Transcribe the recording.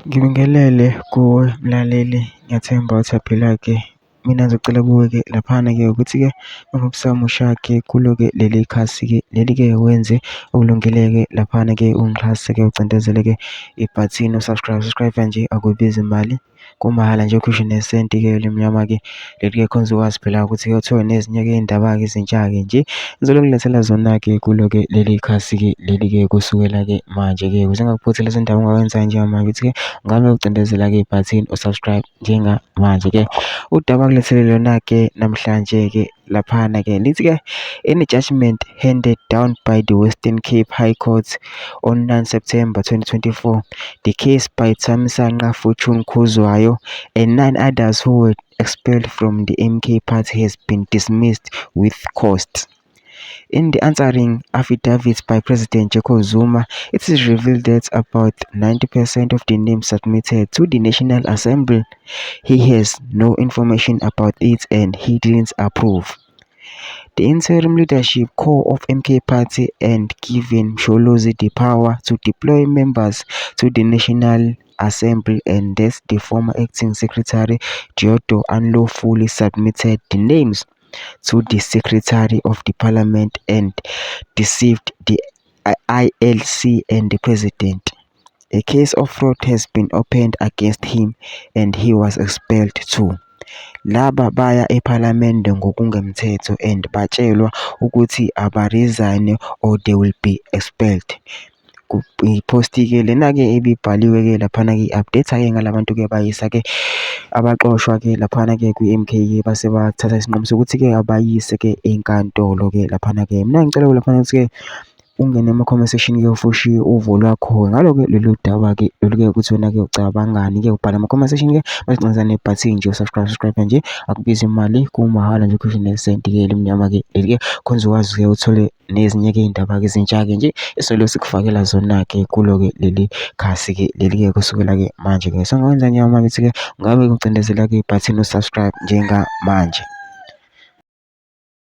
Ngibingelele kuwe mlaleli, ngiyathemba uyaphila-ke. Mina ngizocela kuwe-ke laphana-ke ukuthi-ke ungokusamusha-ke kulo-ke leli khasi-ke leli-ke wenze okulungile-ke laphana-ke ungixhase-ke ucindezele-ke ibhathini subscribe nje akubizi imali, kumahhala nje ukhishwe nesenti-ke elimnyama-ke leli-ke khona uzokwazi phela ukuthi-ke uthole nezinye-ke iy'ndaba-ke ezintsha-ke nje ngizolkulethela zona-ke kulo-ke leli khasi-ke leli-ke kusukela-ke manje-ke ukuze ngakuphothi lezi ndaba ongakwenza njengamanje ukuthi-ke ngame ucindezela-ke ibhathini usubscribe njengamanje-ke. Udaba kulethele lona-ke namhlanje-ke laphana-ke lithi-ke in a judgment handed down by the Western Cape High Court on 9 September 2024, the case by Thamsanqa Fortune Khuzwayo and 9 others who were expelled from the MK Party has been dismissed with cost. In the answering affidavits by President Jacob Zuma, it is revealed that about 90% of the names submitted to the National Assembly, he has no information about it and he didn't approve. The interim leadership core of MK Party and given Msholozi the power to deploy members to the National Assembly, and that the former acting secretary Giotto unlawfully submitted the names to the Secretary of the Parliament and deceived the ILC and the President. A case of fraud has been opened against him and he was expelled too. Laba baya eParliament ngokungemthetho and batshelwa ukuthi aba-resign or they will be expelled. Iposti-ke lena-ke ibibhaliwe-ke laphana-ke i-update-ke ngalabantu-ke bayisa-ke abaxoshwa-ke laphana-ke kwi-MK-ke base bathatha isinqumo sokuthi-ke abayise-ke enkantolo-ke laphana-ke. Mina ngicela laphana ukuthi-ke ungene ema-comment section-ke ufushe uvo lwakho ngalo-ke lolu daba-ke lolu-ke ukuthi wena-ke ucabangani-ke ubhala ama-comment section-ke basicinza nebhathini nje subscribe nje akubizi imali, kumahhala nje ukhishwe nesenti-ke elimnyama-ke leli-ke khona uzokwazi-ke uthole nezinye-ke iy'ndaba-ke ezintsha-ke nje esolo sikufakela zona-ke kulo-ke leli khasi-ke leli-ke kusukela-ke manje-ke. So ngakwenza njengamanje ukuthi-ke ngabe ucindezela-ke ibhathini usubscribe njengamanje.